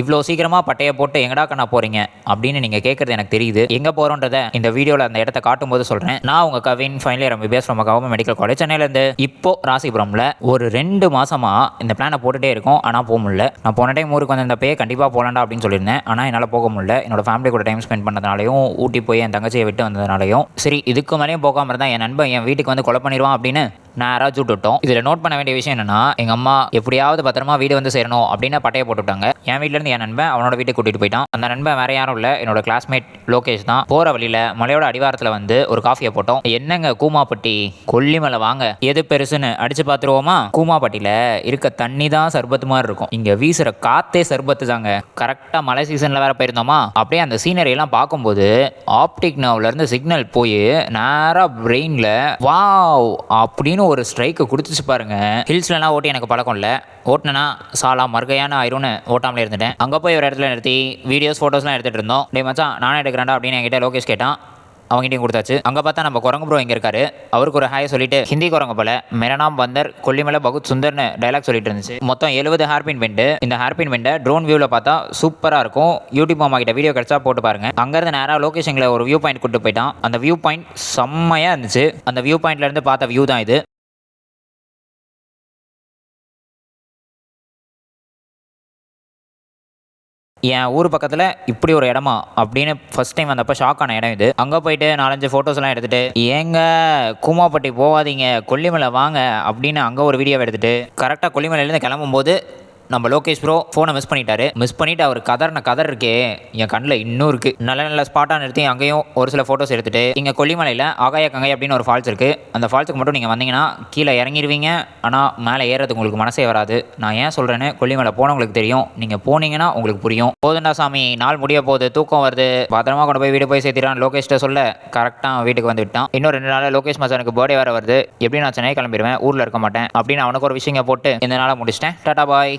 இவ்வளோ சீக்கிரமா பட்டையை போட்டு எங்கடா கண்ணா போறீங்க அப்படின்னு நீங்க கேட்கறது எனக்கு தெரியுது. எங்க போறோன்றத இந்த வீடியோல அந்த இடத்த காட்டும்போது சொல்றேன். நான் உங்க Kavin final year MBBS from government medical college சென்னையில இருந்து. இப்போ ராசிபுரம்ல ஒரு 2 மாசமா இந்த பிளானை போட்டுட்டே இருக்கோம். ஆனா போக முடியல. நான் போன டைம் ஊருக்கு வந்திருந்தப்பே கண்டிப்பா போலாண்டா அப்படின்னு சொல்லியிருந்தேன். ஆனா என்னால போக முடியல. என்னோட ஃபேமிலி கூட டைம் ஸ்பெண்ட் பண்ணதுனாலையும் ஊட்டி போய் என் தங்கச்சியை விட்டு வந்ததுனாலையும் சரி இதுக்கு மேலேயும் போகாம இருந்தா என் நண்பன் என் வீட்டுக்கு வந்து கொலை பண்ணிடுவான் அப்படின்னு நான் யாராவது விட்டோம். இதில் நோட் பண்ண வேண்டிய விஷயம் என்னன்னா, எங்கள் அம்மா எப்படியாவது பத்திரமா வீடு வந்து சேரணும் அப்படின்னு பட்டையை போட்டுவிட்டாங்க. என் வீட்டிலேருந்து என் நண்பன் அவனோட வீட்டுக்கு கூட்டிகிட்டு போயிட்டான். அந்த நண்பன் வேற யாரும் இல்லை, என்னோட கிளாஸ்மேட் லோகேஷ் தான். போகிற வழியில் மலையோட அடிவாரத்தில் வந்து ஒரு காஃபியை போட்டோம். என்னங்க கூமாப்பட்டி கொல்லிமலை வாங்க எது பெருசுன்னு அடிச்சு பார்த்துருவோமா? கூமாப்பட்டியில் இருக்க தண்ணி தான் சர்பத்து மாதிரி இருக்கும். இங்கே வீசுகிற காத்தே சர்பத்து தாங்க. கரெக்டாக மழை சீசனில் வேற போயிருந்தோமா, அப்படியே அந்த சீனரி எல்லாம் பார்க்கும்போது ஆப்டிக் நர்வ்லேருந்து சிக்னல் போய் நேராக பிரெயினில் வாவ் அப்படின்னு ஒரு ஸ்ட்ரைக்கு கொடுத்துச்சு பாருங்க. ஹில்ஸ்லாம் ஓட்டி எனக்கு பழக்கம் இல்லை. ஓட்டினா சாலா மறுகையான ஆயிரும்னு ஓட்டாமலே இருந்துட்டேன். அங்கே போய் ஒரு இடத்துல நிறுத்தி வீடியோஸ் ஃபோட்டோஸ்லாம் எடுத்துகிட்டு இருந்தோம். டே மச்சான் நானே எடுக்கிறேன்டா அப்படின்னு என்கிட்ட லோகேஷ் கேட்டான். அவங்ககிட்டையும் கொடுத்தாச்சு. அங்கே பார்த்தா நம்ம குரங்கு ப்ரோ இங்கே இருக்காரு. அவருக்கு ஒரு ஹாய் சொல்லிட்டு ஹிந்தி குரங்கு போல மெரனாம் பந்தர் கொல்லிமலை பகுத் சுந்தர்னு டைலாக் சொல்லிட்டு இருந்துச்சு. மொத்தம் 70 ஹேர்பின் பெண்டு. இந்த ஹேர்பின் பெண்டை ட்ரோன் வியூவில் பார்த்தா சூப்பராக இருக்கும். யூடியூப் மாமா கிட்ட வீடியோ கிடைச்சா போட்டு பாருங்க. அங்கேருந்து நேராக லொகேஷன்ல ஒரு வியூ பாயிண்ட் கூட்டு போயிட்டான். அந்த வியூ பாயிண்ட் செம்மையாக இருந்துச்சு. அந்த வியூ பாயிண்ட்ல இருந்து பார்த்த வியூ தான் இது. என் ஊர் பக்கத்தில் இப்படி ஒரு இடமா அப்படின்னு ஃபர்ஸ்ட் டைம் வந்தப்போ ஷாக் ஆன இடம் இது. அங்கே போயிட்டு 4-5 ஃபோட்டோஸ்லாம் எடுத்துகிட்டு ஏங்க கூமாப்பட்டி போகாதீங்க கொல்லிமலை வாங்க அப்படின்னு அங்கே ஒரு வீடியோவை எடுத்துகிட்டு கரெக்டாக கொல்லிமலையிலேருந்து கிளம்பும்போது நம்ம லோகேஷ் ப்ரோ ஃபோனை மிஸ் பண்ணிவிட்டு அவர் கதர் இருக்கே என் கண்ணில் இன்னும் இருக்குது. நல்ல நல்ல ஸ்பாட்டாக நிறுத்தி அங்கேயும் ஒரு சில ஃபோட்டோஸ் எடுத்துகிட்டு இங்கே கொல்லிமலையில் ஆகாய கங்கை அப்படின்னு ஒரு ஃபால்ஸ் இருக்குது. அந்த ஃபால்ஸுக்கு மட்டும் நீங்கள் வந்தீங்கன்னா கீழே இறங்கிடுவீங்க. ஆனால் மேலே ஏறதுக்கு உங்களுக்கு மனசே வராது. நான் ஏன் சொல்கிறேன்னு கொல்லிமலை போனவங்களுக்கு தெரியும். நீங்கள் போனீங்கன்னா உங்களுக்கு புரியும். போதுண்டா சாமி நாள் முடிய போகுது, தூக்கம் வருது, பத்திரமா கொண்டு போய் வீடு போய் சேர்த்திடான் லோகேஷ்ட சொல்ல கரெக்டாக வீட்டுக்கு வந்து விட்டான். இன்னும் 2 நாளில் லோகேஷ் மச்சானுக்கு பர்த்டே வேறு வருது. எப்படி நான் சென்னை கிளம்பிடுவேன், ஊரில் இருக்க மாட்டேன் அப்படின்னு அவனுக்கு ஒரு விஷயங்க போட்டு இந்த நாளை முடிச்சிட்டேன். டாடா பாய்.